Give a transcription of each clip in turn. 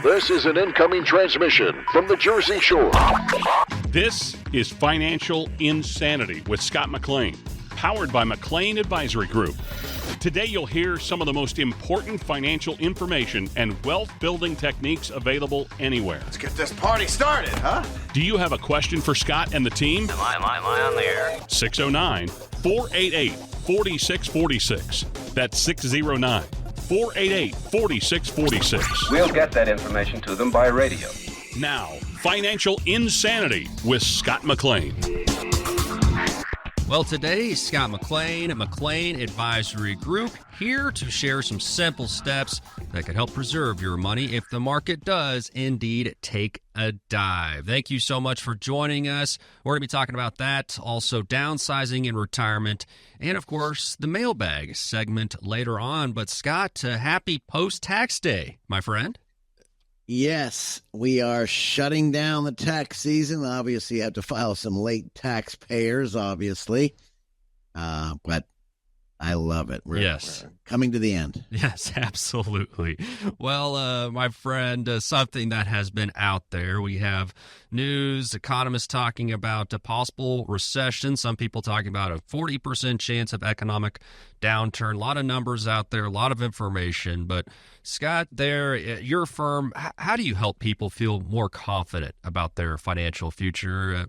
This is an incoming transmission from the Jersey Shore. This is Financial Insanity with Scott McLean, powered by McLean Advisory Group. Today you'll hear some of the most important financial information and wealth-building techniques available anywhere. Let's get this party started, huh? Do you have a question for Scott and the team? Am I on the air? 609-488-4646. That's 609-488-4646. We'll get that information to them by radio. Now, Financial Insanity with Scott McLean. Well, today, Scott McLean at McLean Advisory Group here to share some simple steps that could help preserve your money if the market does indeed take a dive. Thank you so much for joining us. We're going to be talking about that, also downsizing in retirement, and of course, the mailbag segment later on. But Scott, happy post-tax day, my friend. Yes, we are shutting down the tax season. Obviously, you have to file some late taxpayers, obviously. But I love it. We're coming to the end. Yes, absolutely. Well, my friend, something that has been out there. We have news, economists talking about a possible recession. Some people talking about a 40% chance of economic downturn. A lot of numbers out there, a lot of information. But Scott, there, at your firm, how do you help people feel more confident about their financial future?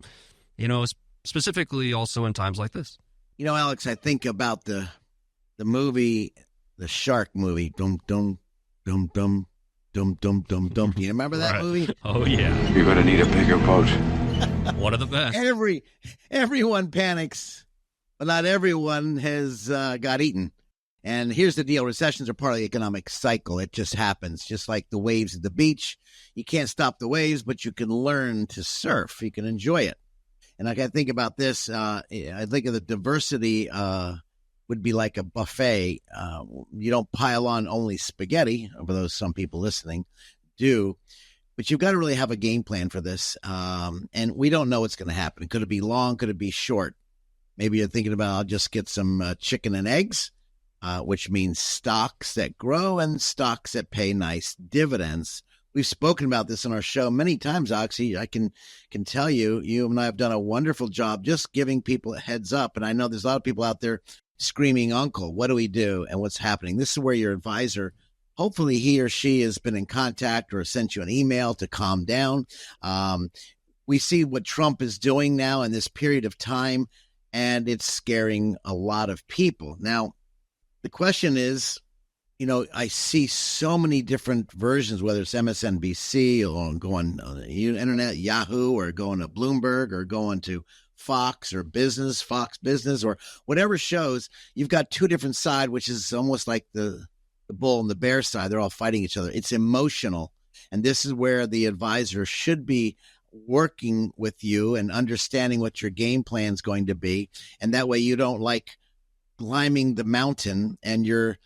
Specifically also in times like this. You know, Alex, I think about the movie, the shark movie. Dum dum dum dum dum dum dum dum. You remember that movie? Oh yeah. You're gonna need a bigger boat. One of the best. Everyone panics, but not everyone has got eaten. And here's the deal: recessions are part of the economic cycle. It just happens, just like the waves at the beach. You can't stop the waves, but you can learn to surf. You can enjoy it. And like I think about this, I think of the diversity. Would be like a buffet. You don't pile on only spaghetti, for those some people listening do, but you've got to really have a game plan for this. And we don't know what's going to happen. Could it be long? Could it be short? Maybe you're thinking about, I'll just get some chicken and eggs, which means stocks that grow and stocks that pay nice dividends. We've spoken about this on our show many times, Oxy. I can tell you, you and I have done a wonderful job just giving people a heads up. And I know there's a lot of people out there screaming, uncle, what do we do and what's happening? This is where your advisor, hopefully he or she has been in contact or sent you an email to calm down. We see what Trump is doing now in this period of time, and it's scaring a lot of people. Now, the question is, I see so many different versions, whether it's MSNBC or going on the internet, Yahoo, or going to Bloomberg, or going to Fox Business, or whatever shows. You've got two different sides, which is almost like the bull and the bear side. They're all fighting each other. It's emotional. And this is where the advisor should be working with you and understanding what your game plan is going to be. And that way you don't like climbing the mountain and you're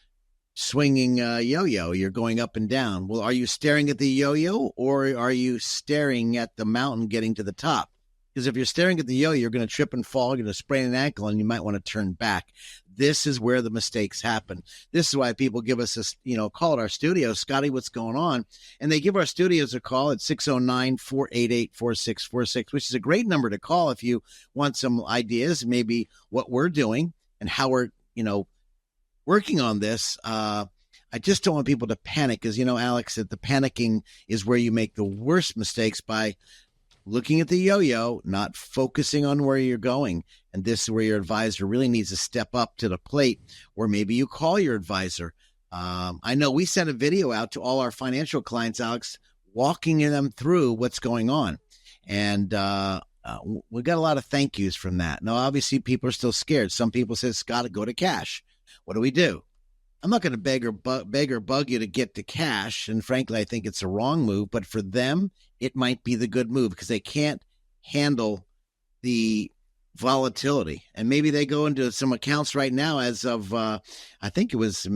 swinging a yo-yo. You're going up and down. Well, are you staring at the yo-yo, or are you staring at the mountain getting to the top? Because if you're staring at the yo-yo, you're going to trip and fall, you're going to sprain an ankle, and you might want to turn back. This is where the mistakes happen. This is why people give us this, call at our studio, Scotty, what's going on? And they give our studios a call at 609-488-4646, which is a great number to call if you want some ideas, maybe what we're doing and how we're, working on this. I just don't want people to panic because, Alex, that the panicking is where you make the worst mistakes by looking at the yo-yo, not focusing on where you're going. And this is where your advisor really needs to step up to the plate, or maybe you call your advisor. I know we sent a video out to all our financial clients, Alex, walking them through what's going on. And we got a lot of thank yous from that. Now, obviously, people are still scared. Some people say, Scott, go to cash. What do we do? I'm not going to beg or bug you to get to cash. And frankly, I think it's a wrong move. But for them, it might be the good move because they can't handle the volatility. And maybe they go into some accounts right now as of, I think it was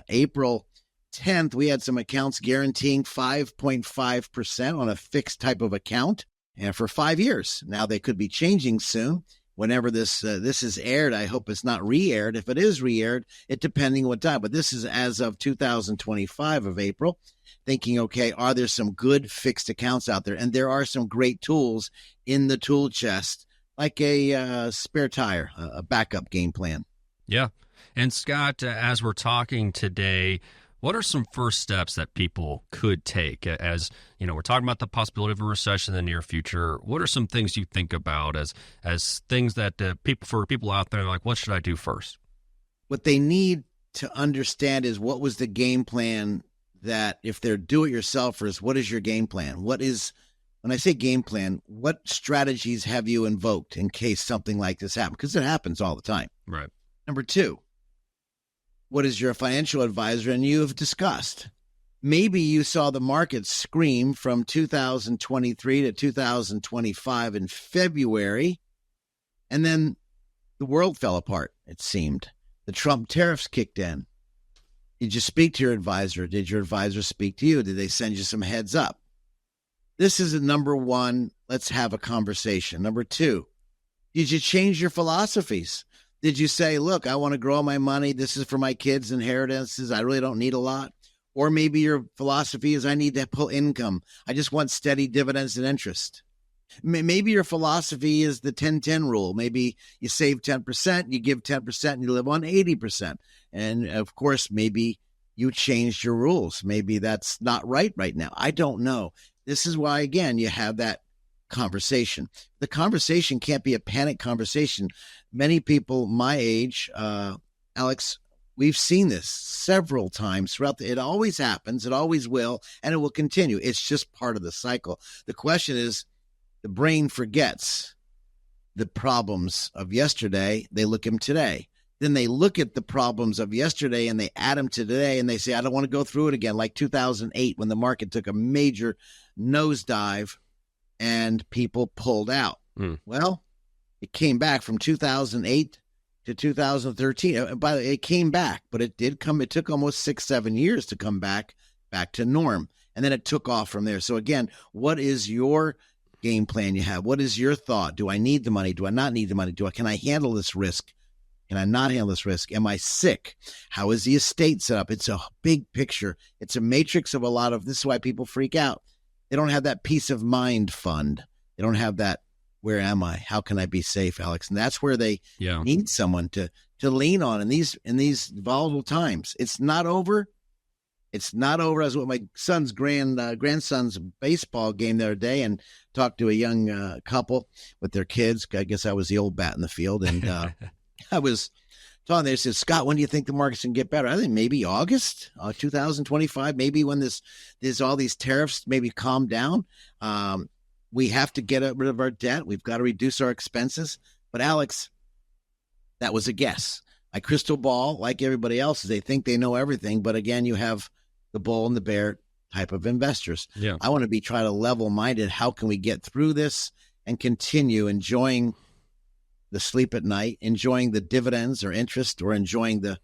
April 10th, we had some accounts guaranteeing 5.5% on a fixed type of account and for 5 years. Now they could be changing soon. whenever this is aired. I hope it's not re-aired. If it is re-aired, it depending what time. But this is as of 2025 of April. Thinking, okay, are there some good fixed accounts out there? And there are some great tools in the tool chest, like a spare tire, a backup game plan. Yeah. And Scott, as we're talking today, what are some first steps that people could take? As you know, we're talking about the possibility of a recession in the near future. What are some things you think about as things that people out there, like, what should I do first? What they need to understand is, what was the game plan? That if they're do-it-yourselfers, what is your game plan? When I say game plan, what strategies have you invoked in case something like this happens? Because it happens all the time. Right. Number two, what is your financial advisor and you have discussed? Maybe you saw the market scream from 2023 to 2025 in February, and then the world fell apart, it seemed. The Trump tariffs kicked in. Did you speak to your advisor? Did your advisor speak to you? Did they send you some heads up? This is number one. Let's have a conversation. Number two, did you change your philosophies? Did you say, look, I want to grow my money. This is for my kids' inheritances. I really don't need a lot. Or maybe your philosophy is, I need to pull income. I just want steady dividends and interest. Maybe your philosophy is the 10-10 rule. Maybe you save 10%, you give 10%, and you live on 80%. And of course, maybe you changed your rules. Maybe that's not right now. I don't know. This is why, again, you have that conversation. The conversation can't be a panic conversation. Many people my age, Alex, we've seen this several times throughout. It always happens. It always will. And it will continue. It's just part of the cycle. The question is, the brain forgets the problems of yesterday. They look at them today. Then they look at the problems of yesterday and they add them to today, and they say, I don't want to go through it again, like 2008 when the market took a major nosedive and people pulled out. Well, it came back from 2008 to 2013. By the way, it came back, but it took almost 6-7 years to come back to norm. And then it took off from there. So again, what is your game plan you have? What is your thought? Do I need the money? Do I not need the money? Can I handle this risk? Can I not handle this risk? Am I sick? How is the estate set up? It's a big picture. It's a matrix of this is why people freak out. They don't have that peace of mind fund. They don't have that, where am I? How can I be safe, Alex? And that's where they need someone to lean on in these volatile times. It's not over. It's not over. I was with my son's grandson's baseball game the other day and talked to a young couple with their kids. I guess I was the old bat in the field. And I was talking, they said, Scott, when do you think the market's going to get better? I think maybe August 2025, maybe when there's all these tariffs maybe calm down. We have to get rid of our debt. We've got to reduce our expenses. But Alex, that was a guess. My crystal ball, like everybody else's, they think they know everything. But again, you have the bull and the bear type of investors. Yeah. I want to try to level-minded. How can we get through this and continue enjoying the sleep at night, enjoying the dividends or interest, or enjoying the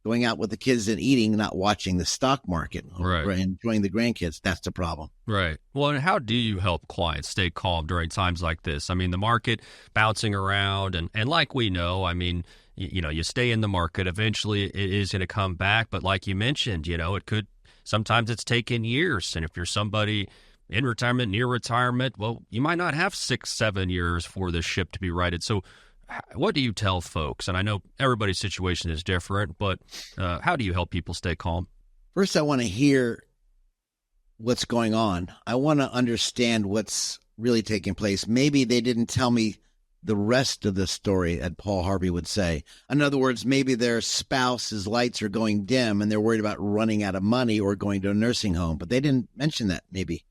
going out with the kids and eating, not watching the stock market, right? Or enjoying the grandkids. That's the problem. Right. Well, and how do you help clients stay calm during times like this? I mean, the market bouncing around, and like we know, I mean, you stay in the market. Eventually, it is going to come back. But like you mentioned, it could. Sometimes it's taken years. And if you're somebody in retirement, near retirement, well, you might not have 6-7 years for this ship to be righted. So what do you tell folks? And I know everybody's situation is different, but how do you help people stay calm? First, I want to hear what's going on. I want to understand what's really taking place. Maybe they didn't tell me the rest of the story, as Paul Harvey would say. In other words, maybe their spouse's lights are going dim and they're worried about running out of money or going to a nursing home, but they didn't mention that maybe.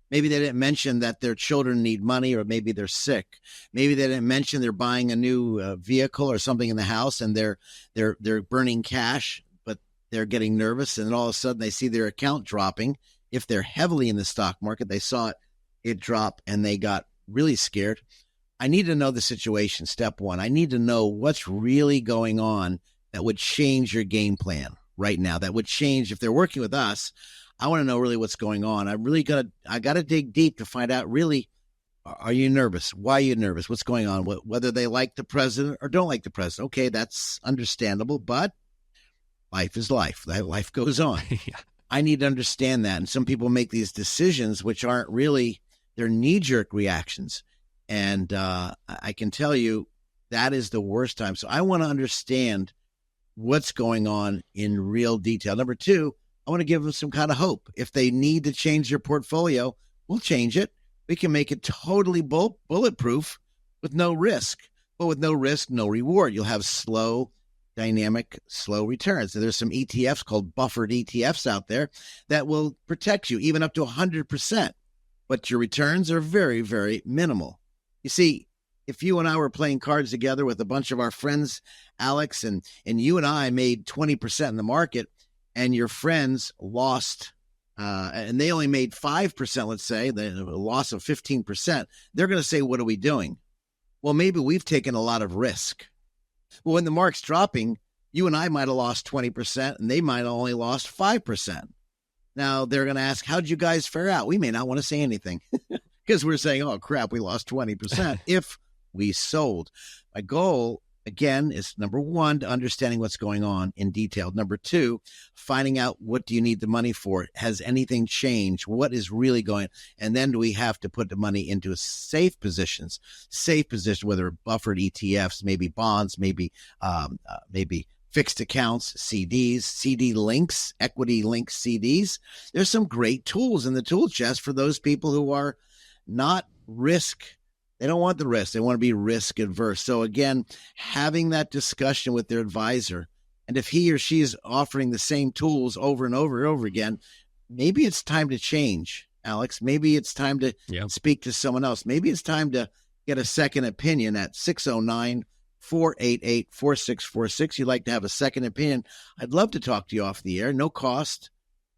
Maybe they didn't mention that their children need money, or maybe they're sick. Maybe they didn't mention they're buying a new vehicle or something in the house and they're burning cash, but they're getting nervous. And then all of a sudden they see their account dropping. If they're heavily in the stock market, they saw it drop and they got really scared. I need to know the situation, step one. I need to know what's really going on that would change your game plan right now. That would change if they're working with us. I want to know really what's going on. I got to dig deep to find out really, Are you nervous? Why are you nervous? What's going on? Whether they like the president or don't like the president. Okay, that's understandable, but life is life. Life goes on. Yeah. I need to understand that. And some people make these decisions which aren't really their knee-jerk reactions. And I can tell you that is the worst time. So I want to understand what's going on in real detail. Number two, I want to give them some kind of hope. If they need to change their portfolio, we'll change it. We can make it totally bulletproof with no risk. But with no risk, no reward. You'll have slow, dynamic, slow returns. So there's some ETFs called buffered ETFs out there that will protect you even up to 100%. But your returns are very, very minimal. You see, if you and I were playing cards together with a bunch of our friends, Alex, and you and I made 20% in the market, and your friends lost and they only made 5%, let's say, a loss of 15%, they're going to say, what are we doing? Well, maybe we've taken a lot of risk. Well, when the market's dropping, you and I might have lost 20%, and they might have only lost 5%. Now, they're going to ask, how'd you guys fare out? We may not want to say anything because we're saying, oh, crap, we lost 20% if we sold. My goal, again, is number one, understanding what's going on in detail. Number two, finding out what do you need the money for? Has anything changed? What is really going? And then do we have to put the money into safe positions, whether buffered ETFs, maybe bonds, maybe fixed accounts, CDs, CD links, equity linked CDs. There's some great tools in the tool chest for those people who are not risk. They don't want the risk. They want to be risk adverse. So again, having that discussion with their advisor, and if he or she is offering the same tools over and over and over again, maybe it's time to change, Alex. Maybe it's time to speak to someone else. Maybe it's time to get a second opinion at 609-488-4646. You'd like to have a second opinion. I'd love to talk to you off the air. No cost.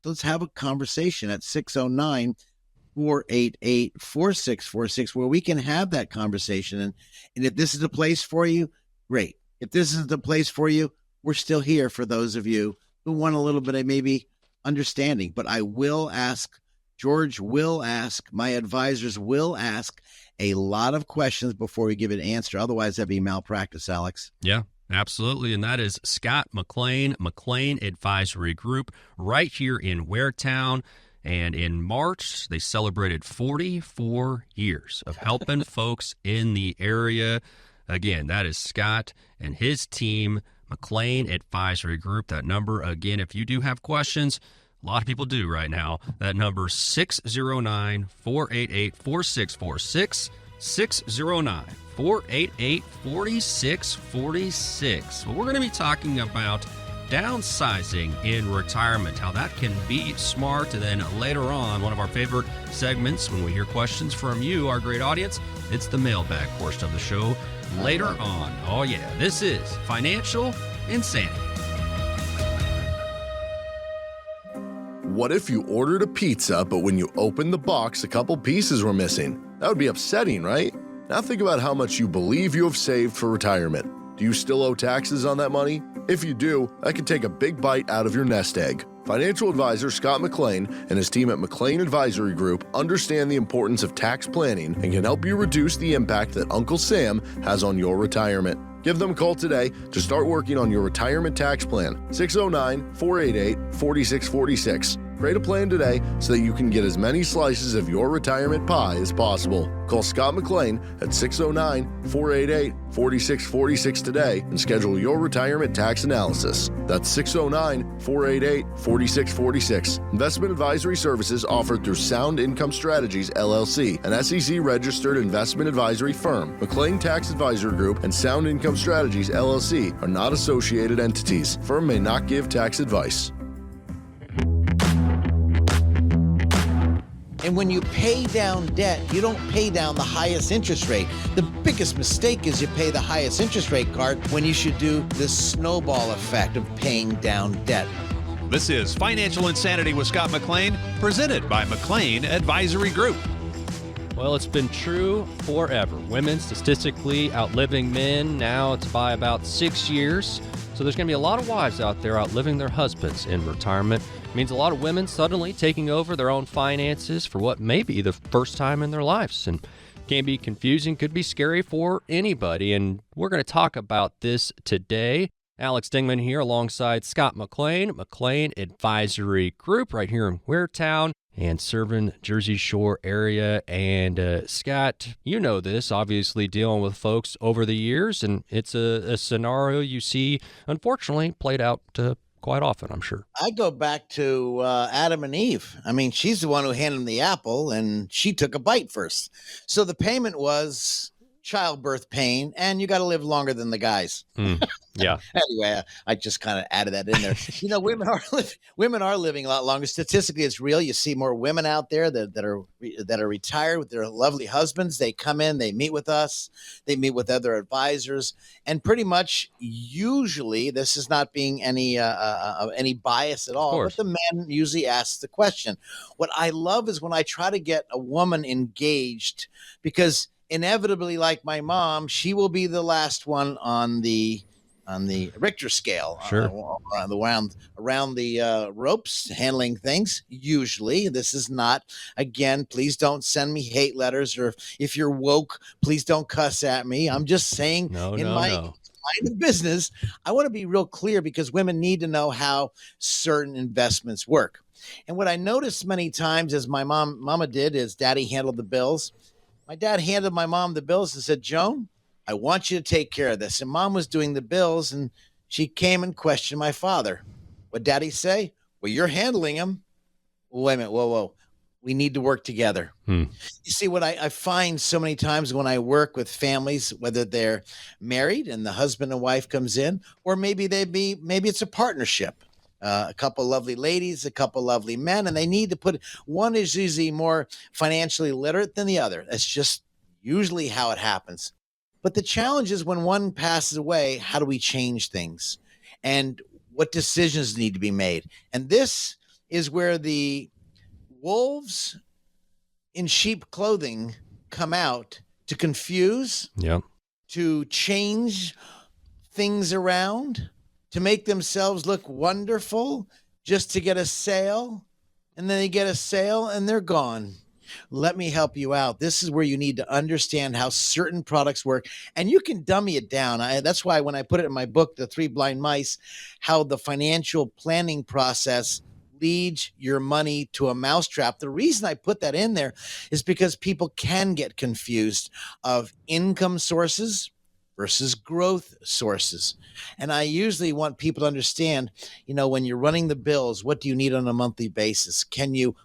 Let's have a conversation at 609-488-4646 where we can have that conversation. And if this is the place for you, great. If this isn't the place for you, we're still here for those of you who want a little bit of maybe understanding. But I will ask, George will ask, my advisors will ask a lot of questions before we give an answer. Otherwise, that'd be malpractice, Alex. Yeah. Absolutely, and that is Scott McLean, McLean Advisory Group, right here in Waretown. And in March, they celebrated 44 years of helping folks in the area. Again, that is Scott and his team, McLean Advisory Group. That number, again, if you do have questions, a lot of people do right now. That number, 609-488-4646, 609-488-4646. Well, we're going to be talking about downsizing in retirement, how that can be smart. And then later on, one of our favorite segments when we hear questions from you, our great audience, it's the mailbag portion of the show later on. Oh yeah, this is Financial Insanity. What if you ordered a pizza, but when you opened the box, a couple pieces were missing? That would be upsetting, right? Now think about how much you believe you have saved for retirement. Do you still owe taxes on that money? If you do, that could take a big bite out of your nest egg. Financial advisor Scott McLean and his team at McLean Advisory Group understand the importance of tax planning and can help you reduce the impact that Uncle Sam has on your retirement. Give them a call today to start working on your retirement tax plan. 609-488-4646. Create a plan today so that you can get as many slices of your retirement pie as possible. Call Scott McLean at 609-488-4646 today and schedule your retirement tax analysis. That's 609-488-4646. Investment advisory services offered through Sound Income Strategies, LLC, an SEC-registered investment advisory firm. McLean Tax Advisory Group and Sound Income Strategies, LLC, are not associated entities. Firm may not give tax advice. And when you pay down debt, you don't pay down the highest interest rate. The biggest mistake is you pay the highest interest rate card when you should do the snowball effect of paying down debt. This is Financial Insanity with Scott McLean, presented by McLean Advisory Group. Well, it's been true forever. Women statistically outliving men. Now it's by about 6 years. So there's going to be a lot of wives out there outliving their husbands in retirement. It means a lot of women suddenly taking over their own finances for what may be the first time in their lives. And can be confusing, could be scary for anybody. And we're going to talk about this today. Alex Dingman here alongside Scott McLean, McLean Advisory Group right here in Waretown and serving Jersey Shore area. And Scott, you know this, obviously dealing with folks over the years, and it's a scenario you see, unfortunately, played out quite often, I'm sure. I go back to Adam and Eve. I mean, she's the one who handed him the apple, and she took a bite first. So the payment was childbirth pain, and you got to live longer than the guys. Yeah. Anyway, I just kind of added that in there. You know, women are living a lot longer. Statistically, it's real. You see more women out there that are retired with their lovely husbands. They come in, they meet with us, they meet with other advisors, and pretty much usually this is not being any bias at all. But the man usually asks the question. What I love is when I try to get a woman engaged, because inevitably, like my mom, she will be the last one on the Richter scale, sure, around the ropes, handling things. Usually, this is not. Again, please don't send me hate letters, or if you're woke, please don't cuss at me. I'm just saying, in my line of business, I want to be real clear because women need to know how certain investments work. And what I noticed many times, as my mama did, is Daddy handled the bills. My dad handed my mom the bills and said, "Joan, I want you to take care of this." And Mom was doing the bills, and she came and questioned my father. What'd Daddy say? "Well, you're handling them." Wait a minute. Whoa. We need to work together. You see, what I find so many times when I work with families, whether they're married and the husband and wife comes in, or maybe it's a partnership. A couple lovely ladies, a couple lovely men, and they need to one is usually more financially literate than the other. That's just usually how it happens. But the challenge is when one passes away, how do we change things? And what decisions need to be made? And this is where the wolves in sheep clothing come out to confuse, to change things around, to make themselves look wonderful, just to get a sale. And then they get a sale and they're gone. Let me help you out. This is where you need to understand how certain products work, and you can dummy it down. That's why when I put it in my book, The Three Blind Mice, how the financial planning process leads your money to a mousetrap. The reason I put that in there is because people can get confused of income sources versus growth sources. And I usually want people to understand, when you're running the bills, what do you need on a monthly basis?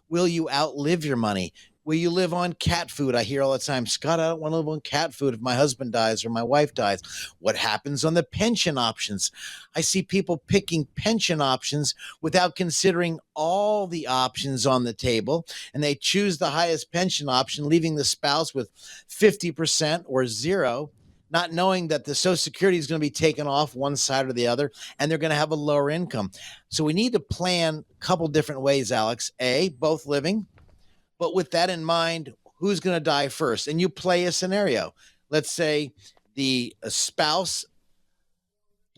Will you outlive your money? Will you live on cat food? I hear all the time, "Scott, I don't want to live on cat food if my husband dies or my wife dies." What happens on the pension options? I see people picking pension options without considering all the options on the table, and they choose the highest pension option, leaving the spouse with 50% or zero, not knowing that the Social Security is going to be taken off one side or the other, and they're going to have a lower income. So we need to plan a couple different ways, Alex. Both living, but with that in mind, who's going to die first? And you play a scenario. Let's say the spouse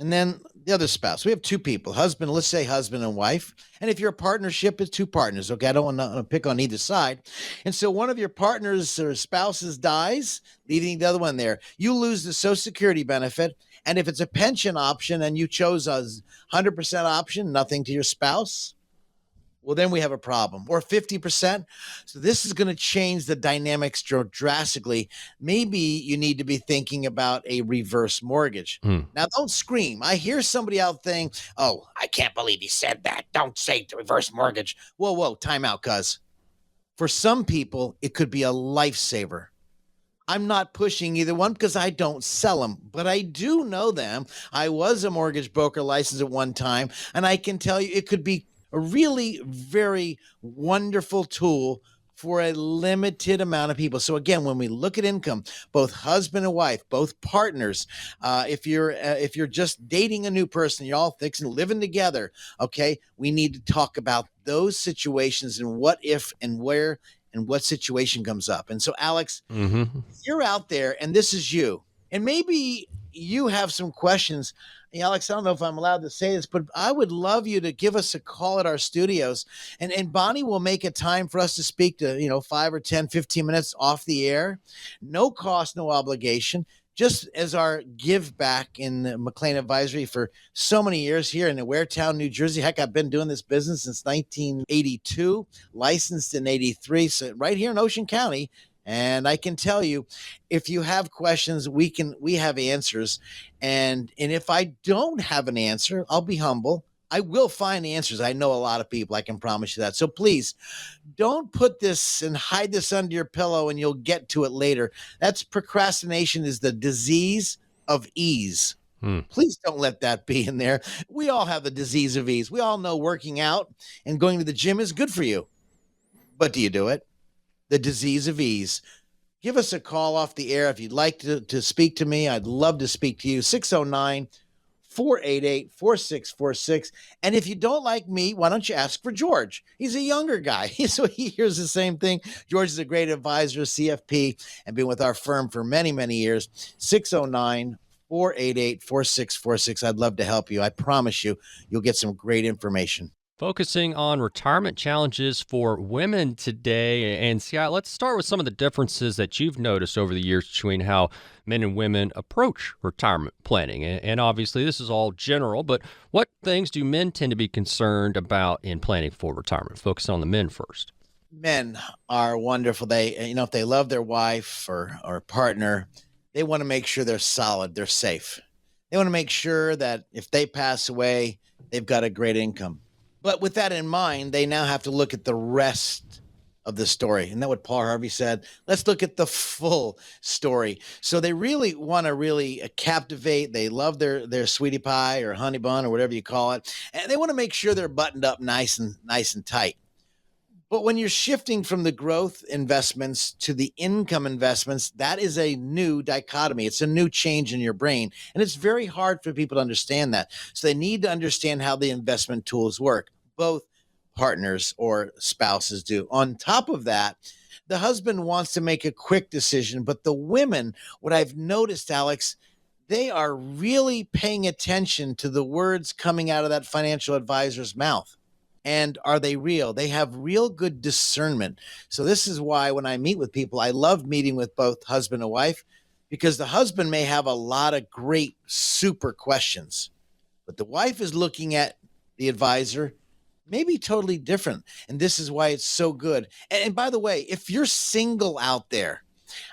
and then the other spouse. We have two people, let's say husband and wife. And if your partnership is two partners, okay, I don't want to pick on either side. And so one of your partners or spouses dies, leaving the other one there. You lose the Social Security benefit. And if it's a pension option and you chose a 100% option, nothing to your spouse, well, then we have a problem. Or 50%. So this is going to change the dynamics drastically. Maybe you need to be thinking about a reverse mortgage. Now, don't scream. I hear somebody out saying, "Oh, I can't believe he said that. Don't say reverse mortgage." Whoa, time out, cuz. For some people, it could be a lifesaver. I'm not pushing either one because I don't sell them, but I do know them. I was a mortgage broker licensed at one time, and I can tell you it could be a really very wonderful tool for a limited amount of people. So again, when we look at income, both husband and wife, both partners, if you're just dating a new person, you're all fixing living together, okay, we need to talk about those situations and what if and where and what situation comes up. And so, Alex, you're out there and this is you. And maybe you have some questions Alex, I don't know if I'm allowed to say this, but I would love you to give us a call at our studios. And Bonnie will make a time for us to speak to, 5 or 10, 15 minutes off the air. No cost, no obligation. Just as our give back in the McLean Advisory for so many years here in Waretown, New Jersey. Heck, I've been doing this business since 1982, licensed in 83. So right here in Ocean County. And I can tell you, if you have questions, we have answers. And if I don't have an answer, I'll be humble. I will find answers. I know a lot of people. I can promise you that. So please don't put this and hide this under your pillow and you'll get to it later. That's procrastination is the disease of ease. Please don't let that be in there. We all have the disease of ease. We all know working out and going to the gym is good for you. But do you do it? The disease of ease. Give us a call off the air if you'd like to speak to me. I'd love to speak to you. 609-488-4646. And if you don't like me, why don't you ask for George? He's a younger guy, so he hears the same thing. George is a great advisor, CFP, and been with our firm for many, many years. 609-488-4646. I'd love to help you. I promise you, you'll get some great information. Focusing on retirement challenges for women today. And Scott, let's start with some of the differences that you've noticed over the years between how men and women approach retirement planning. And obviously, this is all general, but what things do men tend to be concerned about in planning for retirement? Focus on the men first. Men are wonderful. They, if they love their wife or partner, they want to make sure they're solid, they're safe. They want to make sure that if they pass away, they've got a great income. But with that in mind, they now have to look at the rest of the story. Isn't that what Paul Harvey said? Let's look at the full story. So they really want to captivate. They love their sweetie pie or honey bun or whatever you call it. And they want to make sure they're buttoned up nice and tight. But when you're shifting from the growth investments to the income investments, that is a new dichotomy. It's a new change in your brain. And it's very hard for people to understand that. So they need to understand how the investment tools work. Both partners or spouses do. On top of that, the husband wants to make a quick decision, but the women, what I've noticed, Alex, they are really paying attention to the words coming out of that financial advisor's mouth. And are they real? They have real good discernment. So this is why when I meet with people, I love meeting with both husband and wife, because the husband may have a lot of great, super questions, but the wife is looking at the advisor maybe totally different. And this is why it's so good. And by the way, if you're single out there,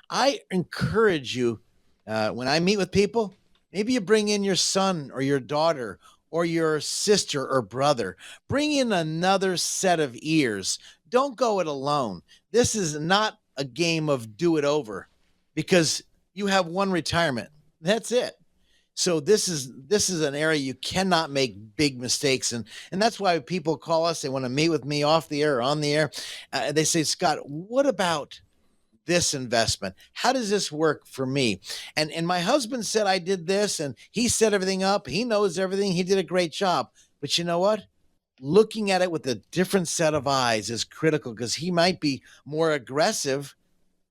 I encourage you, when I meet with people, maybe you bring in your son or your daughter or your sister or brother. Bring in another set of ears. Don't go it alone. This is not a game of do it over, because you have one retirement. That's it. So this is an area you cannot make big mistakes. And that's why people call us. They want to meet with me off the air or on the air. They say, Scott, what about this investment? How does this work for me? And my husband said I did this, and he set everything up. He knows everything. He did a great job. But you know what? Looking at it with a different set of eyes is critical, because he might be more aggressive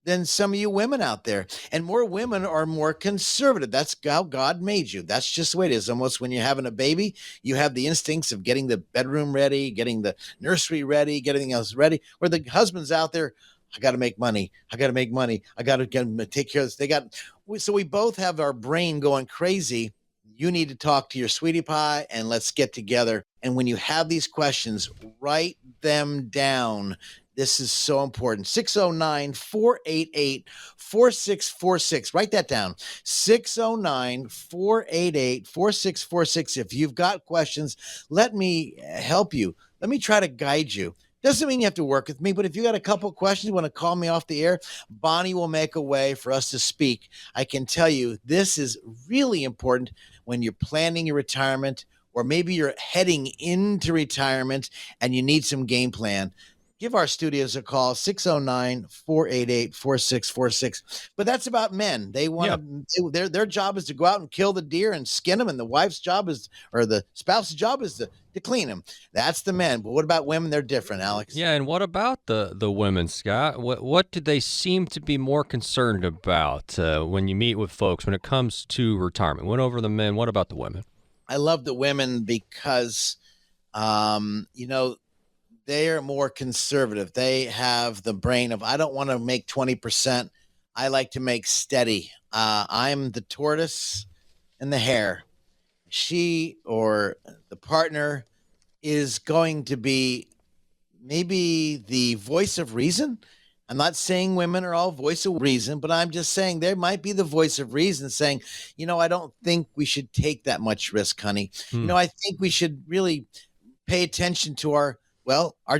than some of you women out there. And more women are more conservative. That's how God made you. That's just the way it is. Almost when you're having a baby, you have the instincts of getting the bedroom ready, getting the nursery ready, getting everything else ready. Where the husband's out there, I got to make money. I got to make money. I got to take care of this. So we both have our brain going crazy. You need to talk to your sweetie pie and let's get together. And when you have these questions, write them down. This is so important. 609-488-4646. Write that down. 609-488-4646. If you've got questions, let me help you. Let me try to guide you. Doesn't mean you have to work with me, but if you got a couple of questions, you want to call me off the air, Bonnie will make a way for us to speak. I can tell you this is really important when you're planning your retirement, or maybe you're heading into retirement and you need some game plan. Give our studios a call, 609-488-4646. But that's about men. They want to, their job is to go out and kill the deer and skin them. And the wife's job is, or the spouse's job is to clean them. That's the men. But what about women? They're different, Alex. Yeah, and what about the women, Scott? What do they seem to be more concerned about when you meet with folks when it comes to retirement? Went over the men. What about the women? I love the women because, they are more conservative. They have the brain of, I don't want to make 20%. I like to make steady. I'm the tortoise and the hare. She or the partner is going to be maybe the voice of reason. I'm not saying women are all voice of reason, but I'm just saying there might be the voice of reason saying, I don't think we should take that much risk, honey. I think we should really pay attention to our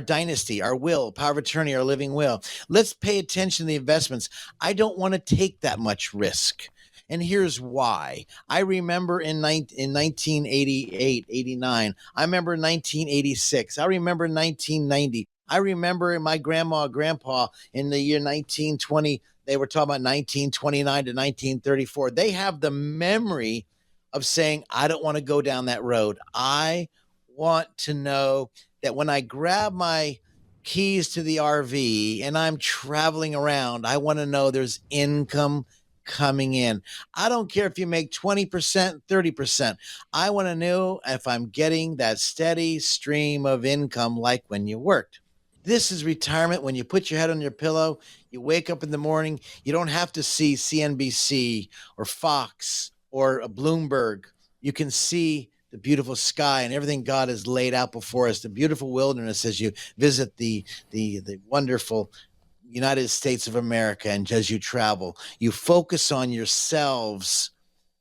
dynasty, our will, power of attorney, our living will. Let's pay attention to the investments. I don't want to take that much risk. And here's why. I remember in 1988, 89. I remember 1986. I remember 1990. I remember my grandma, grandpa in the year 1920. They were talking about 1929 to 1934. They have the memory of saying, I don't want to go down that road. I want to know that when I grab my keys to the RV and I'm traveling around, I want to know there's income coming in. I don't care if you make 20%, 30%. I want to know if I'm getting that steady stream of income like when you worked. This is retirement. When you put your head on your pillow, you wake up in the morning, you don't have to see CNBC or Fox or a Bloomberg. You can see the beautiful sky and everything God has laid out before us, the beautiful wilderness as you visit the wonderful United States of America. And as you travel, you focus on yourselves,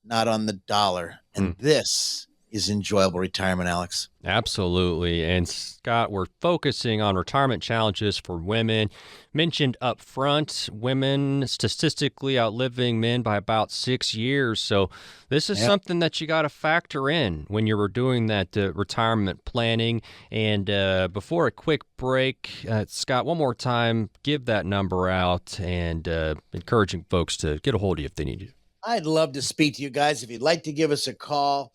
not on the dollar. And this is enjoyable retirement, Alex. Absolutely. And Scott, we're focusing on retirement challenges for women. Mentioned up front, women statistically outliving men by about 6 years. So this is something that you got to factor in when you were doing that retirement planning. And before a quick break, Scott, one more time, give that number out and encouraging folks to get a hold of you if they need you. I'd love to speak to you guys. If you'd like to give us a call,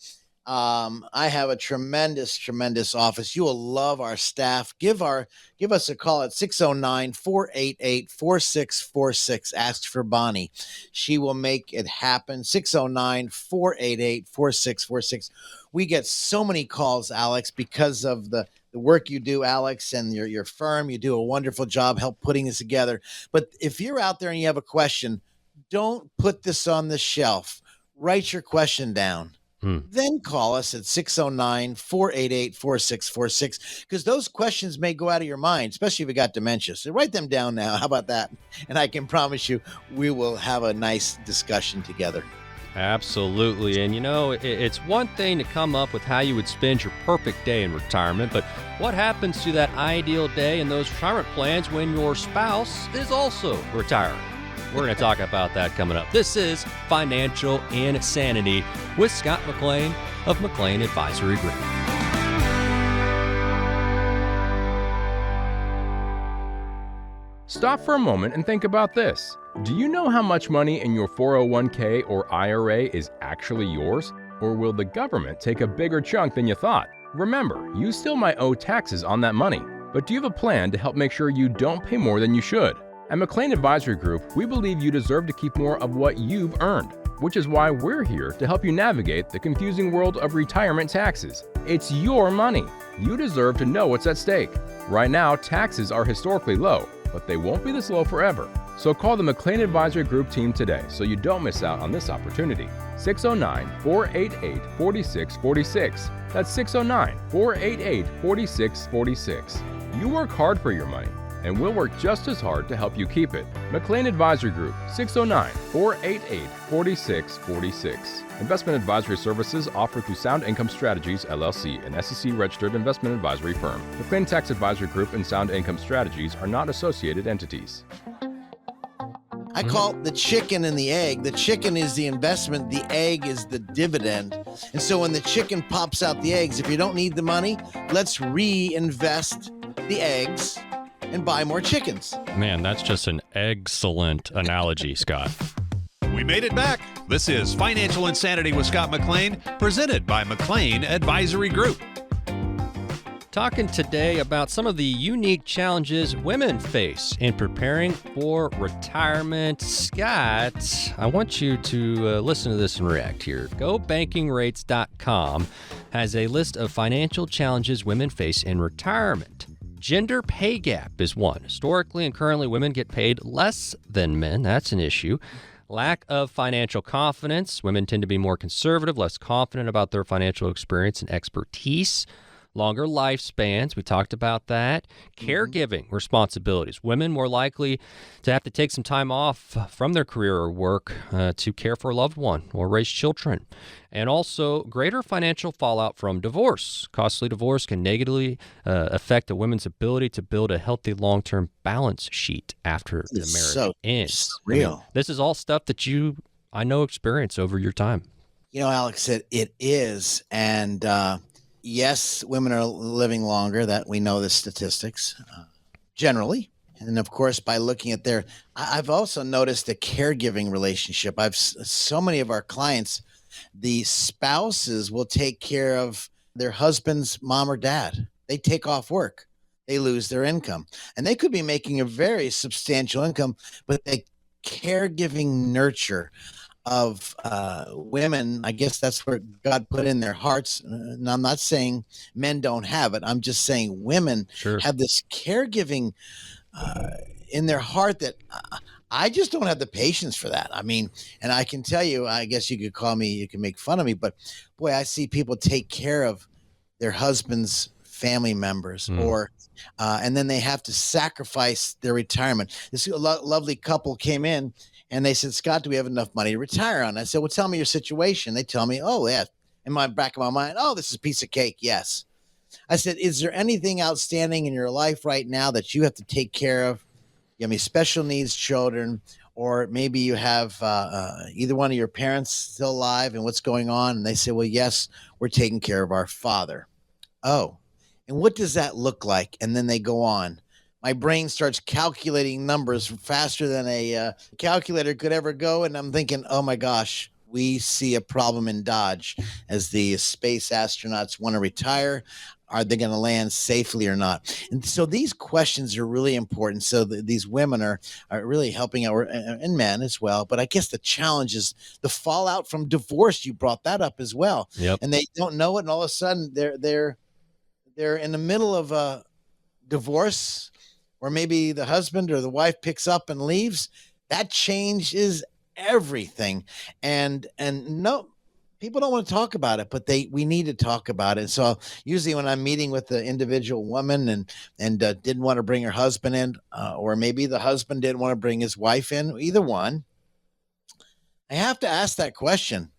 I have a tremendous office. You will love our staff. Give us a call at 609-488-4646. Ask for Bonnie. She will make it happen. 609-488-4646. We get so many calls, Alex, because of the work you do, Alex, and your firm. You do a wonderful job help putting this together. But if you're out there and you have a question, don't put this on the shelf. Write your question down. Then call us at 609-488-4646 because those questions may go out of your mind, especially if you got dementia. So write them down now. How about that? And I can promise you we will have a nice discussion together. Absolutely. And it's one thing to come up with how you would spend your perfect day in retirement, but what happens to that ideal day and those retirement plans when your spouse is also retiring? We're going to talk about that coming up. This is Financial Insanity with Scott McLean of McLean Advisory Group. Stop for a moment and think about this. Do you know how much money in your 401k or IRA is actually yours? Or will the government take a bigger chunk than you thought? Remember, you still might owe taxes on that money, but do you have a plan to help make sure you don't pay more than you should? At McLean Advisory Group, we believe you deserve to keep more of what you've earned, which is why we're here to help you navigate the confusing world of retirement taxes. It's your money. You deserve to know what's at stake. Right now, taxes are historically low, but they won't be this low forever. So call the McLean Advisory Group team today so you don't miss out on this opportunity. 609-488-4646. That's 609-488-4646. You work hard for your money, and we'll work just as hard to help you keep it. McLean Advisory Group, 609-488-4646. Investment advisory services offered through Sound Income Strategies, LLC, an SEC-registered investment advisory firm. McLean Tax Advisory Group and Sound Income Strategies are not associated entities. I call it the chicken and the egg. The chicken is the investment. The egg is the dividend. And so when the chicken pops out the eggs, if you don't need the money, let's reinvest the eggs and buy more chickens. Man, that's just an excellent analogy, Scott. We made it back. This is Financial Insanity with Scott McLean, presented by McLean Advisory Group. talking today about some of the unique challenges women face in preparing for retirement. Scott, I want you to listen to this and react here. GoBankingRates.com has a list of financial challenges women face in retirement. Gender pay gap is one. Historically and currently, women get paid less than men. That's an issue. Lack of financial confidence. Women tend to be more conservative, less confident about their financial experience and expertise. Longer lifespans. We talked about that. Caregiving responsibilities. Women more likely to have to take some time off from their career or work to care for a loved one or raise children. And also greater financial fallout from divorce. Costly divorce can negatively affect a woman's ability to build a healthy long-term balance sheet after the marriage ends. Real. I mean, this is all stuff that I know, experience over your time. You know, Alex, it is. And yes, women are living longer. That we know the statistics generally. And of course, by looking at I've also noticed the caregiving relationship. So many of our clients, the spouses will take care of their husband's mom or dad. They take off work. They lose their income. And they could be making a very substantial income, but the caregiving nurture of women, I guess that's where God put in their hearts. And I'm not saying men don't have it. I'm just saying women have this caregiving in their heart that I just don't have the patience for that. I mean, and I can tell you, I guess you could call me, you can make fun of me, but boy, I see people take care of their husband's family members and then they have to sacrifice their retirement. This lovely couple came in and they said, Scott, do we have enough money to retire on? I said, well, tell me your situation. They tell me, oh, yeah. In my back of my mind, oh, this is a piece of cake. Yes. I said, is there anything outstanding in your life right now that you have to take care of? You have any special needs children, or maybe you have either one of your parents still alive and what's going on? And they say, well, yes, we're taking care of our father. Oh, and what does that look like? And then they go on. My brain starts calculating numbers faster than a calculator could ever go. And I'm thinking, oh my gosh, we see a problem in Dodge as the space astronauts want to retire. Are they going to land safely or not? And so these questions are really important. So these women are really helping out, and men as well. But I guess the challenge is the fallout from divorce. You brought that up as well. Yep. And they don't know it. And all of a sudden they're in the middle of a divorce, or maybe the husband or the wife picks up and leaves. That changes everything. And no, people don't want to talk about it, but we need to talk about it. So usually when I'm meeting with the individual woman and didn't want to bring her husband in, or maybe the husband didn't want to bring his wife in, either one, I have to ask that question.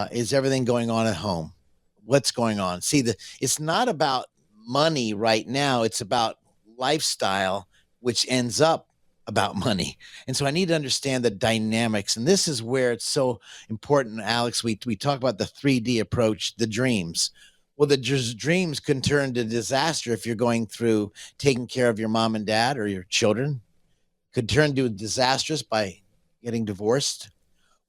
Is everything going on at home? What's going on? See, it's not about money right now. It's about lifestyle, which ends up about money. And so I need to understand the dynamics. And this is where it's so important, Alex. We talk about the 3D approach, the dreams. Well, the dreams can turn to disaster if you're going through taking care of your mom and dad or your children. Could turn to disastrous by getting divorced.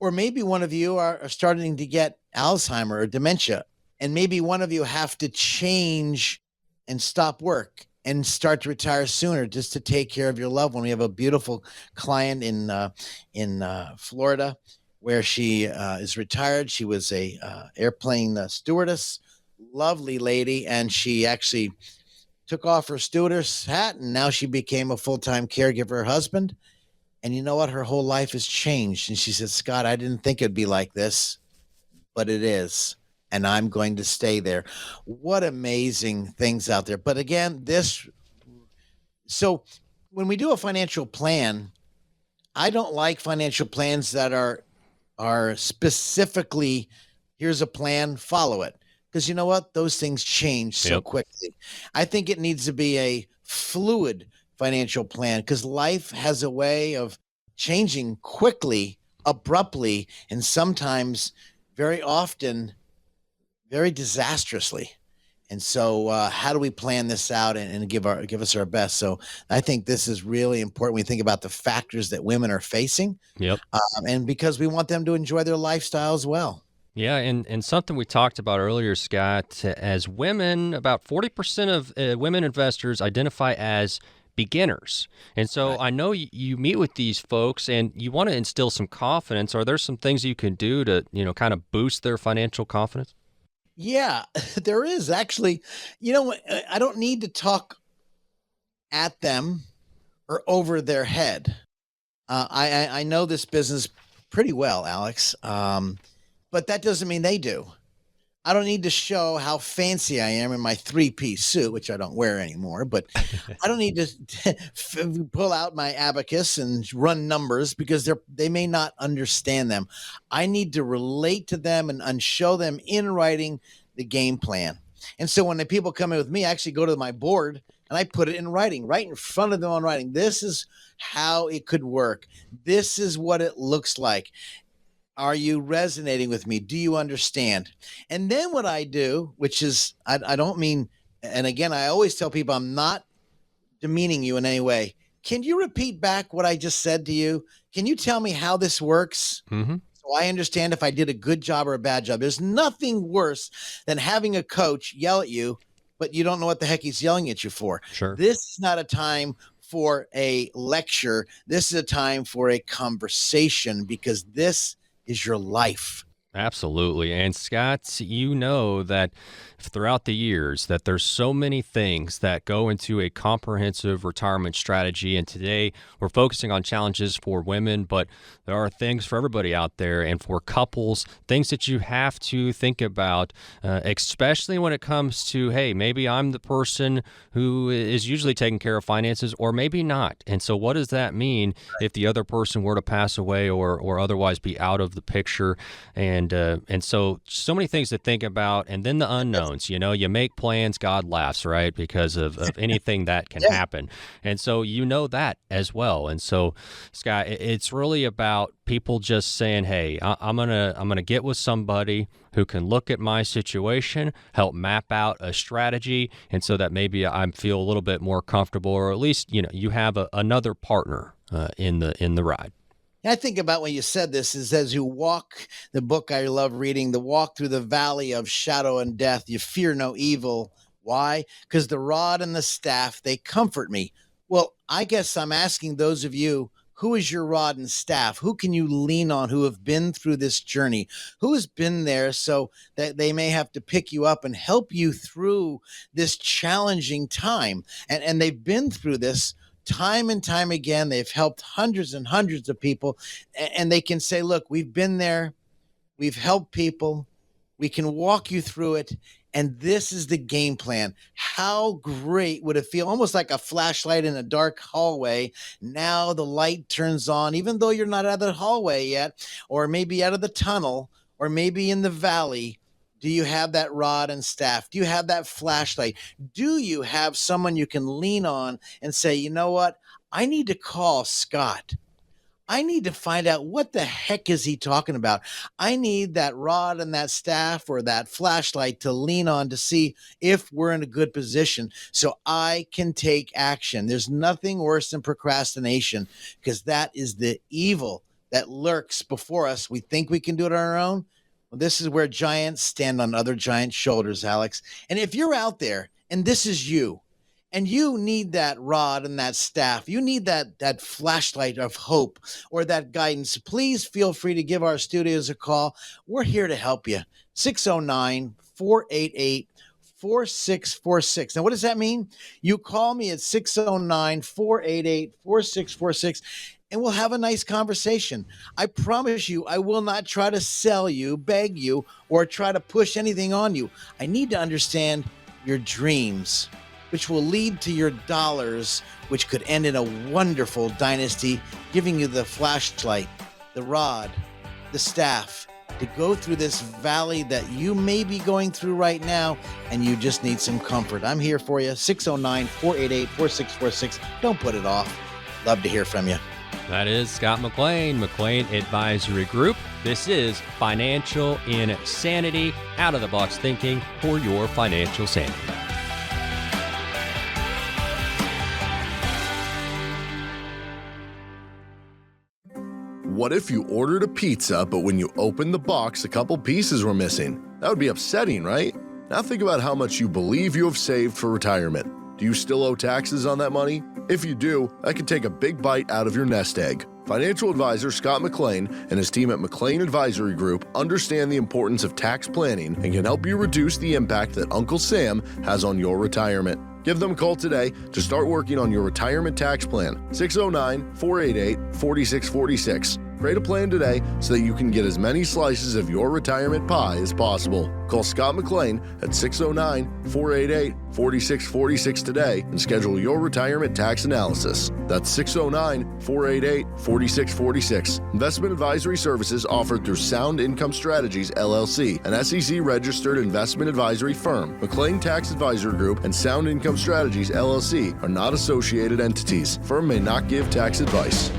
Or maybe one of you are starting to get Alzheimer or dementia. And maybe one of you have to change and stop work and start to retire sooner just to take care of your loved one. We have a beautiful client in Florida where she is retired. She was a airplane stewardess, lovely lady, and she actually took off her stewardess hat, and now she became a full-time caregiver for her husband. And you know what? Her whole life has changed. And she said, Scott, I didn't think it'd be like this, but it is. And I'm going to stay there. What amazing things out there. But again, so when we do a financial plan, I don't like financial plans that are specifically, here's a plan, follow it. Because you know what? Those things change so quickly. I think it needs to be a fluid financial plan because life has a way of changing quickly, abruptly, and sometimes very often very disastrously. And so how do we plan this out and give us our best? So I think this is really important. We think about the factors that women are facing. Yep. And because we want them to enjoy their lifestyle as well. Yeah, and something we talked about earlier, Scott, as women, about 40% of women investors identify as beginners. And so I know you meet with these folks and you want to instill some confidence. Are there some things you can do to, kind of boost their financial confidence? Yeah, there is actually. I don't need to talk at them or over their head. I know this business pretty well, Alex, but that doesn't mean they do. I don't need to show how fancy I am in my 3-piece suit, which I don't wear anymore, but I don't need to pull out my abacus and run numbers because they may not understand them. I need to relate to them and show them in writing the game plan. And so when the people come in with me, I actually go to my board and I put it in writing, right in front of them on writing. This is how it could work. This is what it looks like. Are you resonating with me? Do you understand? And then what I do, which is, I don't mean, and again, I always tell people I'm not demeaning you in any way. Can you repeat back what I just said to you? Can you tell me how this works? Mm-hmm. So I understand if I did a good job or a bad job. There's nothing worse than having a coach yell at you, but you don't know what the heck he's yelling at you for. Sure. This is not a time for a lecture. This is a time for a conversation because this is your life. Absolutely. And Scott, you know that throughout the years that there's so many things that go into a comprehensive retirement strategy. And today we're focusing on challenges for women, but there are things for everybody out there and for couples, things that you have to think about, especially when it comes to, hey, maybe I'm the person who is usually taking care of finances or maybe not. And so what does that mean if the other person were to pass away or otherwise be out of the picture? And so many things to think about. And then the unknowns, you make plans, God laughs, right? Because of anything that can happen. And so that as well. And so, Scott, it's really about people just saying, hey, I'm gonna get with somebody who can look at my situation, help map out a strategy, and so that maybe I feel a little bit more comfortable, or at least, you have another partner in the ride. I think about when you said this is as you walk, the book I love reading, the walk through the valley of shadow and death, you fear no evil. Why? Because the rod and the staff, they comfort me. Well, I guess I'm asking those of you, who is your rod and staff? Who can you lean on who have been through this journey? Who has been there so that they may have to pick you up and help you through this challenging time? And they've been through this time and time again. They've helped hundreds and hundreds of people, and they can say, look, we've been there. We've helped people. We can walk you through it. And this is the game plan. How great would it feel? Almost like a flashlight in a dark hallway. Now the light turns on, even though you're not out of the hallway yet, or maybe out of the tunnel, or maybe in the valley. Do you have that rod and staff? Do you have that flashlight? Do you have someone you can lean on and say, you know what? I need to call Scott. I need to find out what the heck is he talking about. I need that rod and that staff or that flashlight to lean on to see if we're in a good position so I can take action. There's nothing worse than procrastination because that is the evil that lurks before us. We think we can do it on our own. Well, this is where giants stand on other giants' shoulders, Alex. And if you're out there and this is you, and you need that rod and that staff, you need that flashlight of hope or that guidance, please feel free to give our studios a call. We're here to help you. 609-488-4646. Now, what does that mean? You call me at 609-488-4646. And we'll have a nice conversation. I promise you, I will not try to sell you, beg you, or try to push anything on you. I need to understand your dreams, which will lead to your dollars, which could end in a wonderful dynasty, giving you the flashlight, the rod, the staff, to go through this valley that you may be going through right now, and you just need some comfort. I'm here for you, 609-488-4646. Don't put it off. Love to hear from you. That is Scott McLean, McLean Advisory Group. This is Financial Insanity, out-of-the-box thinking for your financial sanity. What if you ordered a pizza, but when you opened the box, a couple pieces were missing? That would be upsetting, right? Now think about how much you believe you have saved for retirement. Do you still owe taxes on that money? If you do, that could take a big bite out of your nest egg. Financial advisor Scott McLean and his team at McLean Advisory Group understand the importance of tax planning and can help you reduce the impact that Uncle Sam has on your retirement. Give them a call today to start working on your retirement tax plan. 609-488-4646. Create a plan today so that you can get as many slices of your retirement pie as possible. Call Scott McLean at 609-488-4646 today and schedule your retirement tax analysis. That's 609-488-4646. Investment advisory services offered through Sound Income Strategies, LLC, an SEC-registered investment advisory firm. McLean Tax Advisory Group and Sound Income Strategies, LLC, are not associated entities. Firm may not give tax advice.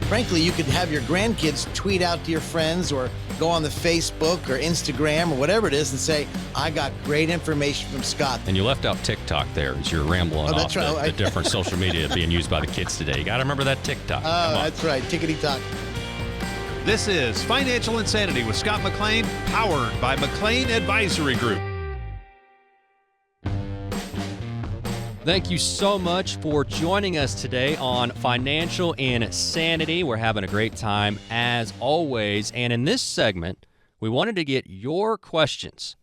Frankly, you could have your grandkids tweet out to your friends or go on the Facebook or Instagram or whatever it is and say, I got great information from Scott. And you left out TikTok there as you're rambling off the different social media being used by the kids today. You got to remember that TikTok. Oh, that's right. Tickety-tock. This is Financial Insanity with Scott McLean, powered by McLean Advisory Group. Thank you so much for joining us today on Financial Insanity. We're having a great time as always. And in this segment, we wanted to get your questions.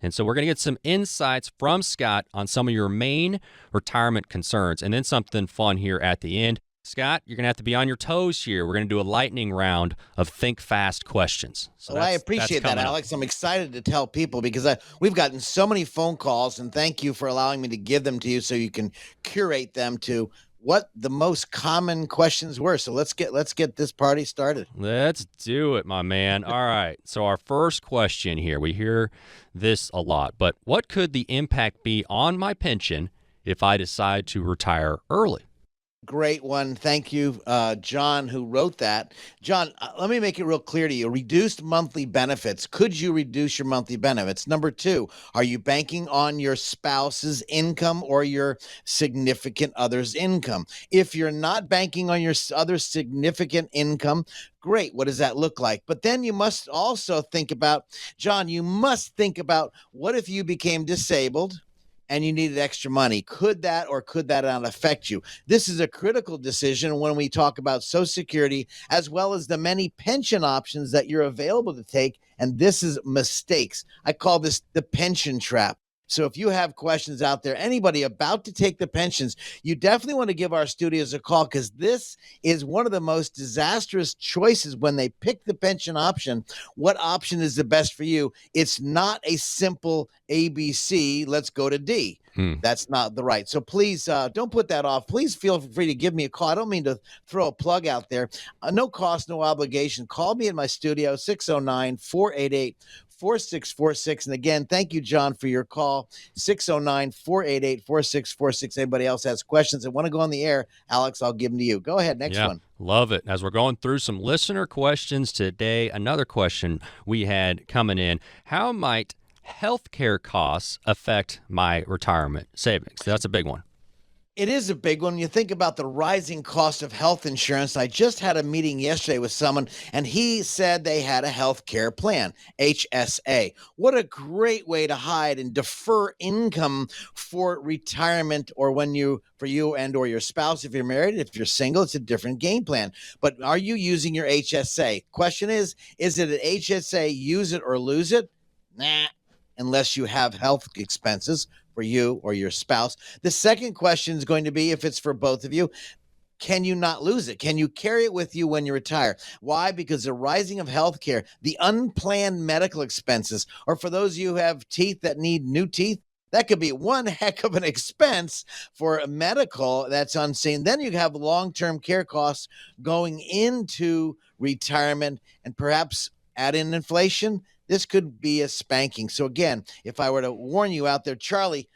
And so we're going to get some insights from Scott on some of your main retirement concerns and then something fun here at the end. Scott, you're going to have to be on your toes here. We're going to do a lightning round of think fast questions. So well, I appreciate that, Alex. I'm excited to tell people because we've gotten so many phone calls, and thank you for allowing me to give them to you so you can curate them to what the most common questions were. So let's get this party started. Let's do it, my man. All right. So our first question here, we hear this a lot, but what could the impact be on my pension if I decide to retire early? Great one. Thank you, John, who wrote that. John, let me make it real clear to you. Reduced monthly benefits. Could you reduce your monthly benefits? Number two, are you banking on your spouse's income or your significant other's income? If you're not banking on your other significant income, great. What does that look like? But then you must also think about, John, you must think about what if you became disabled and you needed extra money? Could that or could that not affect you? This is a critical decision when we talk about Social Security, as well as the many pension options that you're available to take. And this is mistakes. I call this the pension trap. So if you have questions out there, anybody about to take the pensions, you definitely want to give our studios a call because this is one of the most disastrous choices when they pick the pension option. What option is the best for you? It's not a simple ABC, let's go to D. That's not the right. So please don't put that off. Please feel free to give me a call. I don't mean to throw a plug out there. No cost, no obligation. Call me in my studio, 609-488-4646. And again, thank you, John, for your call, 609-488-4646. Anybody else has questions and want to go on the air, Alex, I'll give them to you. Go ahead, next one. Love it. As we're going through some listener questions today, another question we had coming in, how might healthcare costs affect my retirement savings? That's a big one. It is a big one. You think about the rising cost of health insurance. I just had a meeting yesterday with someone, and he said they had a health care plan, HSA. What a great way to hide and defer income for retirement or for you and or your spouse. If you're married, if you're single, it's a different game plan. But are you using your HSA? Question is it an HSA, use it or lose it? Nah, unless you have health expenses for you or your spouse. The second question is going to be, if it's for both of you, can you not lose it? Can you carry it with you when you retire? Why? Because the rising of healthcare, the unplanned medical expenses, or for those of you who have teeth that need new teeth, that could be one heck of an expense for a medical that's unseen. Then you have long-term care costs going into retirement, and perhaps add in inflation. This could be a spanking. So again, if I were to warn you out there, Charlie,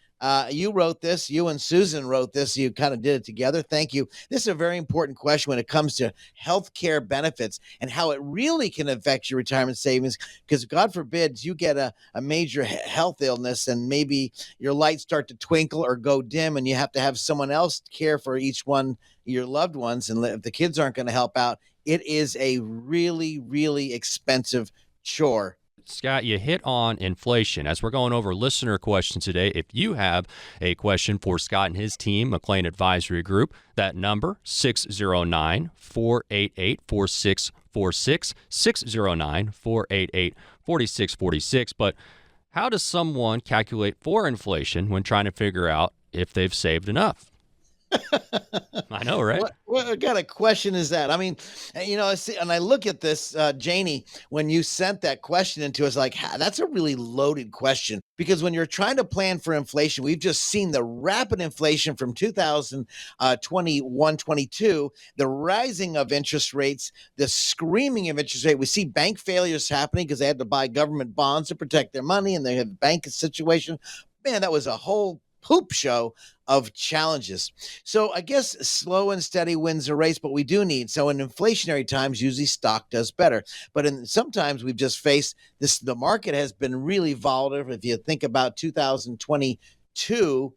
you wrote this, you and Susan wrote this, you kind of did it together. Thank you. This is a very important question when it comes to health care benefits and how it really can affect your retirement savings, because God forbid you get a major health illness and maybe your lights start to twinkle or go dim and you have to have someone else care for each one of your loved ones. And if the kids aren't going to help out, it is a really, really expensive chore. Scott, you hit on inflation. As we're going over listener questions today, if you have a question for Scott and his team, McLean Advisory Group, that number, 609-488-4646, 609-488-4646. But how does someone calculate for inflation when trying to figure out if they've saved enough? I know, right? What kind of question is that? I mean, I see, and I look at this, Janie, when you sent that question into us, like, that's a really loaded question, because when you're trying to plan for inflation, we've just seen the rapid inflation from 2021-22, the rising of interest rates, the screaming of interest rate. We see bank failures happening because they had to buy government bonds to protect their money, and they have a bank situation. Man, that was a whole poop show of challenges. So I guess slow and steady wins the race, but we do need. So in inflationary times, usually stock does better. But sometimes we've just faced this. The market has been really volatile. If you think about 2022,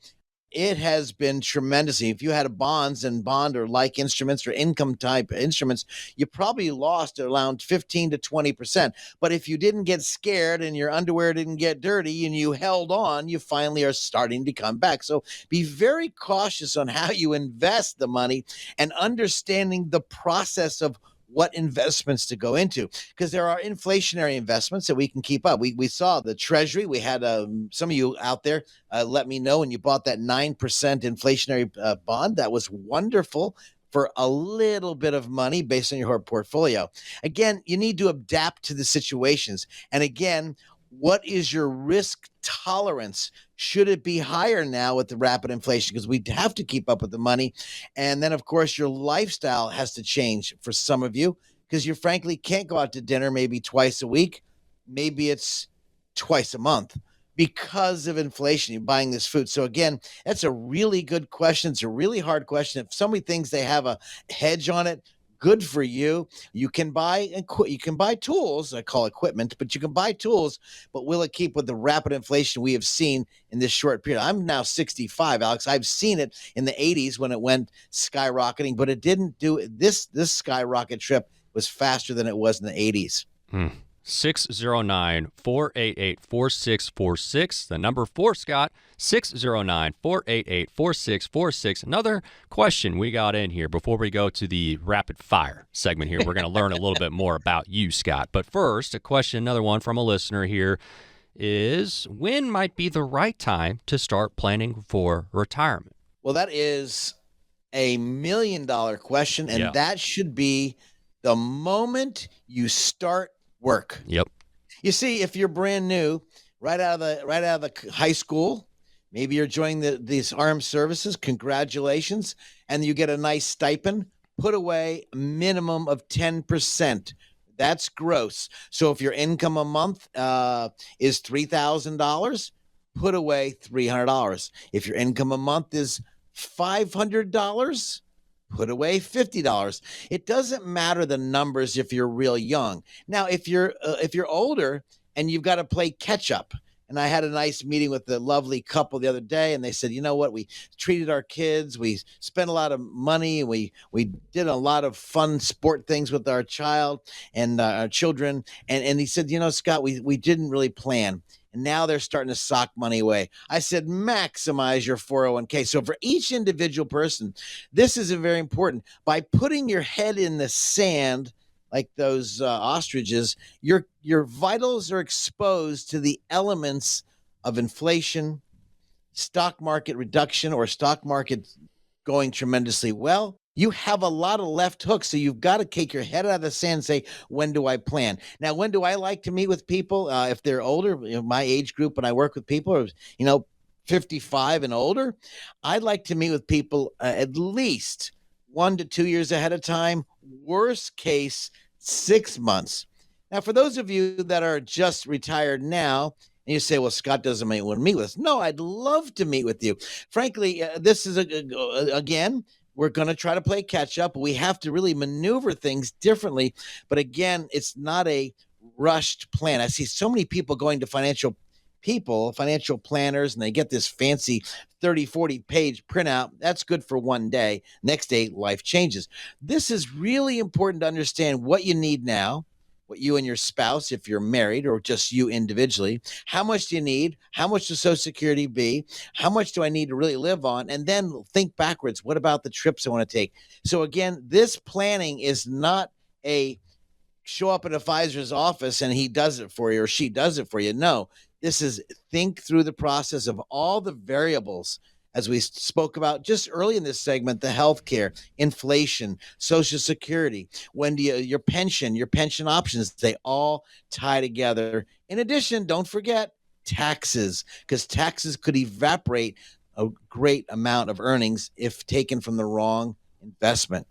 it has been tremendous. If you had a bonds and bond or like instruments or income type instruments, you probably lost around 15 to 20%. But if you didn't get scared and your underwear didn't get dirty and you held on, you finally are starting to come back. So be very cautious on how you invest the money and understanding the process of what investments to go into, because there are inflationary investments that we can keep up. We saw the Treasury. We had some of you out there let me know when you bought that 9% inflationary bond. That was wonderful for a little bit of money based on your portfolio. Again, you need to adapt to the situations. And again, what is your risk tolerance? Should it be higher now with the rapid inflation? Because we have to keep up with the money. And then, of course, your lifestyle has to change for some of you, because you frankly can't go out to dinner maybe twice a week. Maybe it's twice a month because of inflation. You're buying this food. So again, that's a really good question. It's a really hard question. If somebody thinks they have a hedge on it, good for you. You can buy tools. I call equipment, but you can buy tools. But will it keep with the rapid inflation we have seen in this short period? I'm now 65, Alex. I've seen it in the 80s when it went skyrocketing, but it didn't do it. This skyrocket trip was faster than it was in the 80s. 609-488-4646. The number for Scott, 609-488-4646. Another question we got in here before we go to the rapid fire segment here. We're going to learn a little bit more about you, Scott. But first, a question, another one from a listener here is, when might be the right time to start planning for retirement? Well, that is a $1 million question, and that should be the moment you start work. Yep. You see, if you're brand new, right out of the high school, maybe you're joining these armed services, congratulations, and you get a nice stipend, put away a minimum of 10%. That's gross. So if your income a month is $3,000, put away $300. If your income a month is $500, put away $50. It doesn't matter the numbers if you're real young. Now, if you're older and you've got to play catch up, and I had a nice meeting with the lovely couple the other day, and they said, you know what, we treated our kids, we spent a lot of money, we did a lot of fun sport things with our child and our children, and he said, Scott, we didn't really plan. And now they're starting to sock money away. I said, maximize your 401k. So for each individual person, this is very important. By putting your head in the sand, like those ostriches, your vitals are exposed to the elements of inflation, stock market reduction, or stock market going tremendously well. You have a lot of left hooks, so you've got to take your head out of the sand and say, when do I plan? Now, when do I like to meet with people? If they're older, my age group, when I work with people are, 55 and older, I'd like to meet with people at least 1 to 2 years ahead of time, worst case, 6 months. Now, for those of you that are just retired now, and you say, well, Scott doesn't want to meet with us. No, I'd love to meet with you. Frankly, this is, again, we're going to try to play catch up. We have to really maneuver things differently. But again, it's not a rushed plan. I see so many people going to financial people, financial planners, and they get this fancy 30, 40 page printout. That's good for one day. Next day, life changes. This is really important to understand what you need now, what you and your spouse, if you're married, or just you individually, how much do you need? How much does Social Security be? How much do I need to really live on? And then think backwards. What about the trips I want to take? So again, this planning is not a show up at an advisor's office and he does it for you or she does it for you. No, this is think through the process of all the variables, as we spoke about just early in this segment, the healthcare, inflation, Social Security, when do your pension options, they all tie together. In addition, don't forget taxes, because taxes could evaporate a great amount of earnings if taken from the wrong investment.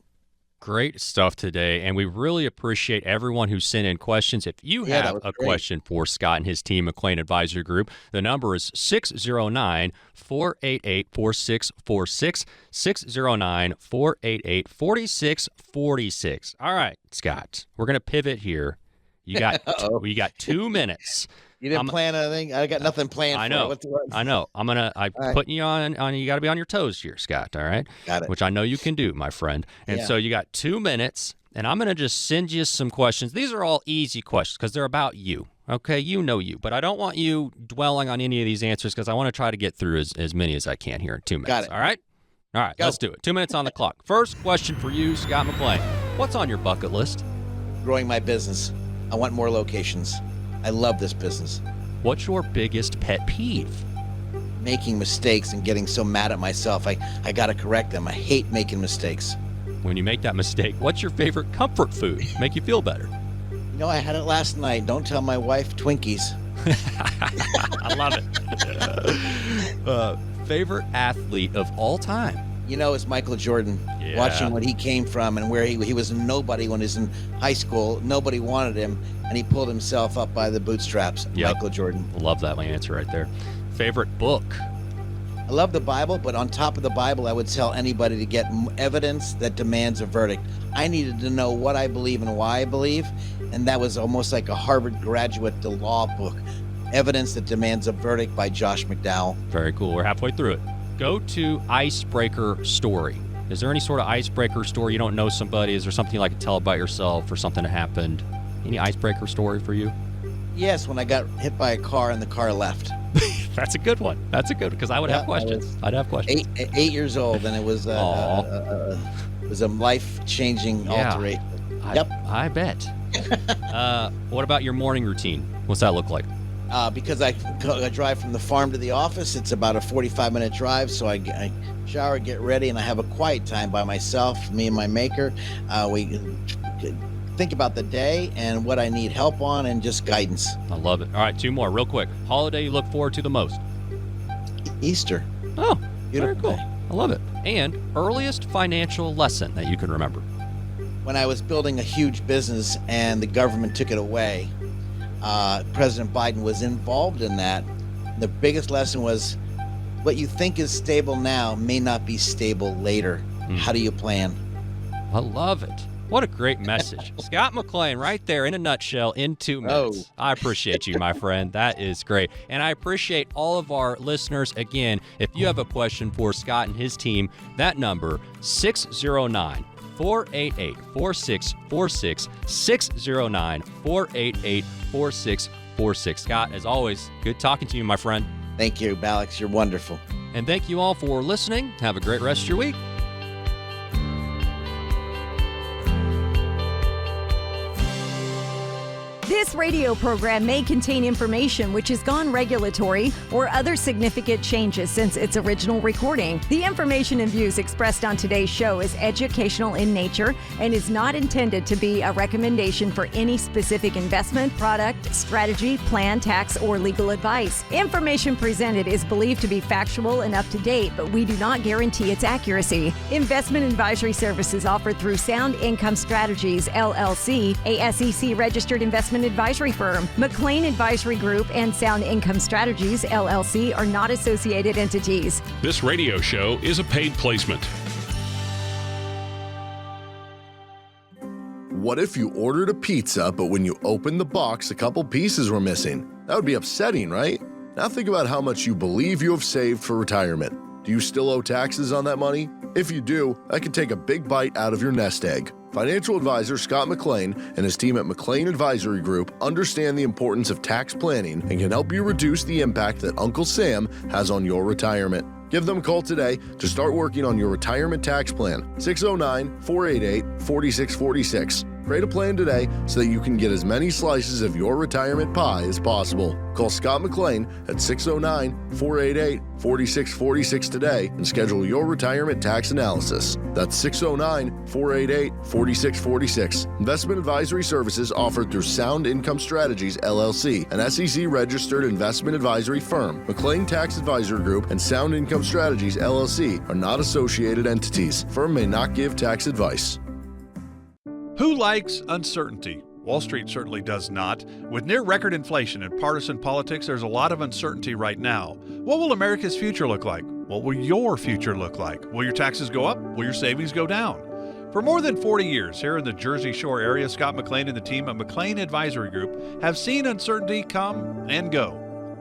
Great stuff today, and we really appreciate everyone who sent in questions. If you have a question for Scott and his team, McLean Advisory Group, the number is 609-488-4646, 609-488-4646. All right, Scott, we're going to pivot here. You got 2 minutes. You didn't plan anything? I got nothing planned. I know. I know. I'm putting you on. You got to be on your toes here, Scott. All right. Got it. Which I know you can do, my friend. And so you got 2 minutes, and I'm going to just send you some questions. These are all easy questions because they're about you. Okay, you know you, but I don't want you dwelling on any of these answers because I want to try to get through as many as I can here in 2 minutes. Got it. All right. Go. Let's do it. 2 minutes on the clock. First question for you, Scott McLean. What's on your bucket list? Growing my business. I want more locations. I love this business. What's your biggest pet peeve? Making mistakes and getting so mad at myself. I got to correct them. I hate making mistakes. When you make that mistake, what's your favorite comfort food? Make you feel better. You know, I had it last night. Don't tell my wife, Twinkies. I love it. Favorite athlete of all time? You know, it's Michael Jordan. Yeah. Watching what he came from and where he was nobody when he was in high school. Nobody wanted him, and he pulled himself up by the bootstraps. Yep. Michael Jordan. Love that answer right there. Favorite book? I love the Bible, but on top of the Bible, I would tell anybody to get evidence that demands a verdict. I needed to know what I believe and why I believe, and that was almost like a Harvard graduate, the law book. Evidence that Demands a Verdict by Josh McDowell. Very cool. We're halfway through it. Go to icebreaker story. Is there any sort of icebreaker story? You don't know somebody. Is there something you like to tell about yourself or something that happened? Any icebreaker story for you? Yes, when I got hit by a car and the car left. That's a good one. That's a good one, because I would have questions. I'd have questions. 8 years old, and it was a life-changing alteration. I bet. What about your morning routine? What's that look like? Because I drive from the farm to the office, it's about a 45-minute drive, so I shower, get ready, and I have a quiet time by myself, me and my maker. We think about the day and what I need help on and just guidance. I love it. All right, 2 more real quick. Holiday you look forward to the most? Easter. Oh, beautiful. Very cool. I love it. And earliest financial lesson that you can remember? When I was building a huge business and the government took it away, President Biden was involved in that. The biggest lesson was what you think is stable now may not be stable later. How do you plan? I love it. What a great message. Scott McLean right there in a nutshell in 2 minutes. Oh. I appreciate you, my friend. That is great. And I appreciate all of our listeners. Again, if you have a question for Scott and his team, that number, 609-488-4646, 609-488-4646. Scott, as always, good talking to you, my friend. Thank you, Alex. You're wonderful. And thank you all for listening. Have a great rest of your week. This radio program may contain information which has gone regulatory or other significant changes since its original recording. The information and views expressed on today's show is educational in nature and is not intended to be a recommendation for any specific investment, product, strategy, plan, tax, or legal advice. Information presented is believed to be factual and up to date, but we do not guarantee its accuracy. Investment advisory services offered through Sound Income Strategies, LLC, a SEC-registered investment advisory firm. McLean Advisory Group and Sound Income Strategies, LLC, are not associated entities. This radio show is a paid placement. What if you ordered a pizza, but when you opened the box, a couple pieces were missing? That would be upsetting, right? Now think about how much you believe you have saved for retirement. Do you still owe taxes on that money? If you do, that could take a big bite out of your nest egg. Financial advisor Scott McLean and his team at McLean Advisory Group understand the importance of tax planning and can help you reduce the impact that Uncle Sam has on your retirement. Give them a call today to start working on your retirement tax plan. 609-488-4646. Create a plan today so that you can get as many slices of your retirement pie as possible. Call Scott McLean at 609-488-4646 today and schedule your retirement tax analysis. That's 609-488-4646. Investment advisory services offered through Sound Income Strategies, LLC, an SEC-registered investment advisory firm. McLean Tax Advisory Group and Sound Income Strategies, LLC, are not associated entities. Firm may not give tax advice. Who likes uncertainty? Wall Street certainly does not. With near record inflation and partisan politics, there's a lot of uncertainty right now. What will America's future look like? What will your future look like? Will your taxes go up? Will your savings go down? For more than 40 years here in the Jersey Shore area, Scott McLean and the team at McLean Advisory Group have seen uncertainty come and go.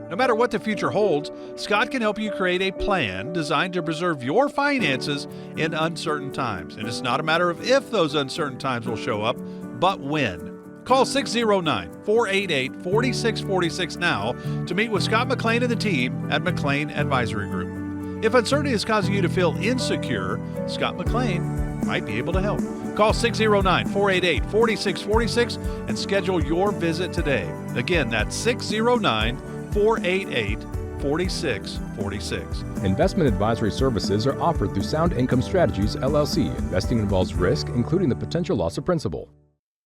No matter what the future holds, Scott can help you create a plan designed to preserve your finances in uncertain times. And it's not a matter of if those uncertain times will show up, but when. Call 609-488-4646 now to meet with Scott McLean and the team at McLean Advisory Group. If uncertainty is causing you to feel insecure, Scott McLean might be able to help. Call 609-488-4646 and schedule your visit today. Again, that's 609-488-4646. Investment advisory services are offered through Sound Income Strategies, LLC. Investing involves risk, including the potential loss of principal.